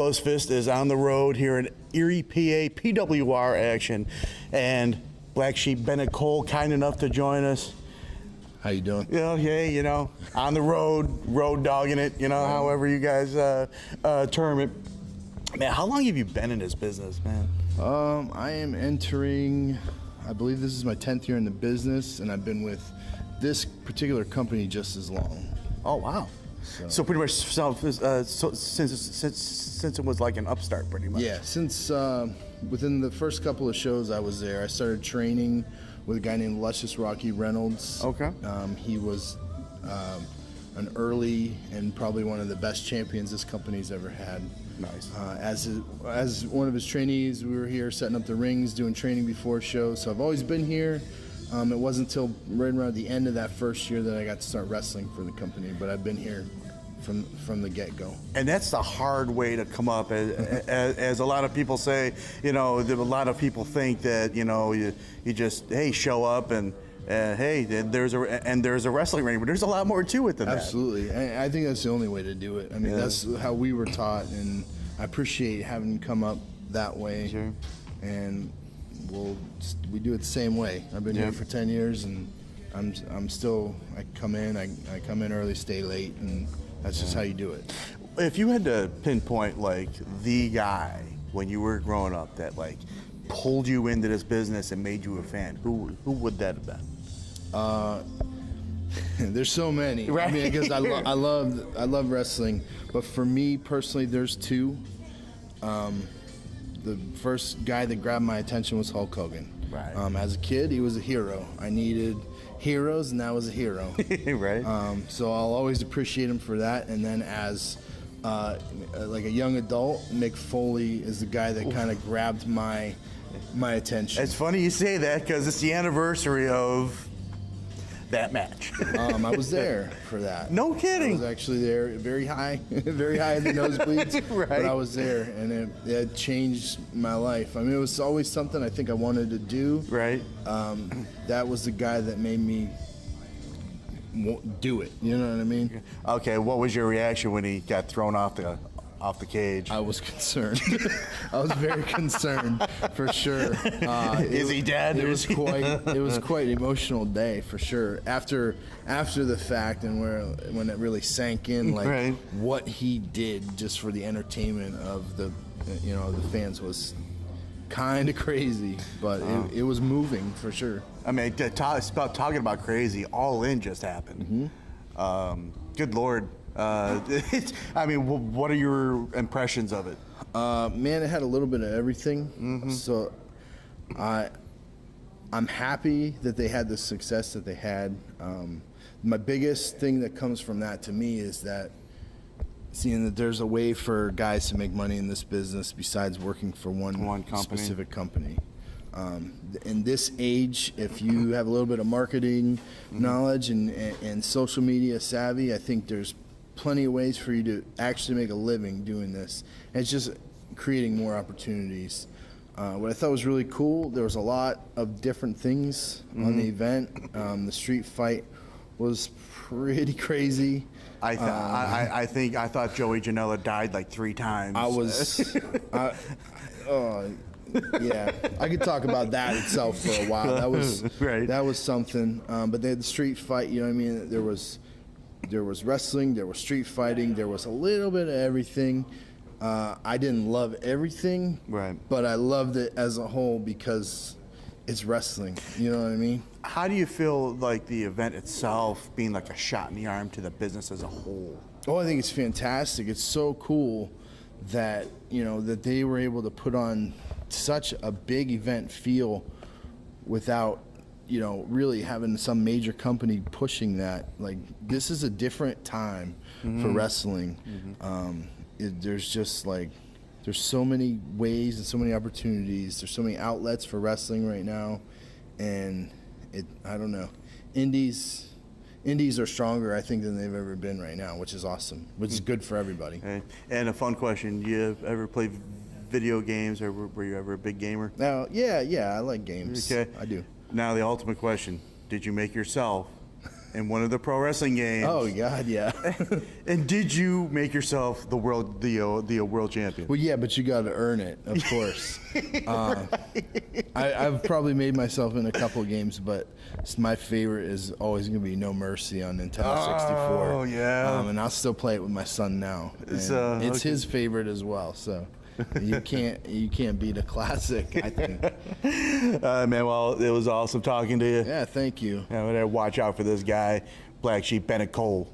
Closed Fist is on the road here in Erie, PA, PWR action, and Blacksheep Bennett Cole kind enough to join us. How you doing? Yeah, on the road dogging it, however you guys term it. Man, how long have you been in this business, man? I am entering, I believe this is my 10th year in the business, and I've been with this particular company just as long. Oh, wow. So pretty much since it was like an upstart, pretty much. Yeah, since within the first couple of shows I was there, I started training with a guy named Luscious Rocky Reynolds. Okay. He was an early and probably one of the best champions this company's ever had. Nice. As one of his trainees, we were here setting up the rings, doing training before shows. So I've always been here. It wasn't until right around the end of that first year that I got to start wrestling for the company, but I've been here from the get-go. And that's the hard way to come up, as a lot of people say. A lot of people think that you just show up and there's a wrestling ring, but there's a lot more to it than that. Absolutely. I think that's the only way to do it. I mean, that's how we were taught, and I appreciate having come up that way. Sure. And we do it the same way. I've been here for 10 years, and I'm still. I come in early, stay late, and that's just how you do it. If you had to pinpoint like the guy when you were growing up that like pulled you into this business and made you a fan, who would that have been? There's so many. Right. I mean, because I love wrestling, but for me personally, there's two. The first guy that grabbed my attention was Hulk Hogan. Right. As a kid, he was a hero. I needed heroes, and that was a hero. Right. So I'll always appreciate him for that. And then as like a young adult, Mick Foley is the guy that kind of grabbed my attention. It's funny you say that because it's the anniversary of that match. I was there for that. No kidding. I was actually there, very high, very high in the nosebleeds. Right. But I was there, and it changed my life. I mean, it was always something I think I wanted to do. Right. That was the guy that made me do it. You know what I mean? Okay. What was your reaction when he got thrown off the cage? I was concerned. I was very concerned, for sure. Is he dead? It was quite an emotional day, for sure. After the fact, and when it really sank in, like right. what he did just for the entertainment of the fans was kind of crazy, but it was moving for sure. I mean, talking about crazy, All In just happened. Mm-hmm. Good Lord. I mean, what are your impressions of it? Man, it had a little bit of everything. Mm-hmm. So I'm happy that they had the success that they had. My biggest thing that comes from that to me is that seeing that there's a way for guys to make money in this business besides working for one company. Specific company. In this age, if you have a little bit of marketing knowledge and social media savvy, I think there's plenty of ways for you to actually make a living doing this. And it's just creating more opportunities. What I thought was really cool, there was a lot of different things on the event. The street fight was pretty crazy. I thought Joey Janela died like 3 times. Yeah, I could talk about that itself for a while. That was right. That was something. But they had the street fight. You know what I mean? There was wrestling. There was street fighting. There was a little bit of everything. I didn't love everything, right? But I loved it as a whole because it's wrestling. You know what I mean? How do you feel like the event itself being like a shot in the arm to the business as a whole? Oh, I think it's fantastic. It's so cool that that they were able to put on such a big event feel without really having some major company pushing that. Like, this is a different time for wrestling. There's just like there's so many ways and so many opportunities. There's so many outlets for wrestling right now, and I don't know. Indies are stronger, I think, than they've ever been right now, which is awesome, which is good for everybody. Okay. And a fun question, you ever play video games, or were you ever a big gamer? Now, yeah, I like games. Okay. I do. Now the ultimate question, did you make yourself in one of the pro wrestling games. Oh God, yeah. And did you make yourself the world champion? Well, yeah, but you got to earn it, of course. I've probably made myself in a couple of games, but my favorite is always going to be No Mercy on Nintendo 64. Oh yeah. And I'll still play it with my son now. It's okay. his favorite as well. So you can't beat a classic, I think. Man, well, it was awesome talking to you. Yeah, thank you. Yeah, we gotta watch out for this guy, Blacksheep Bennett Cole.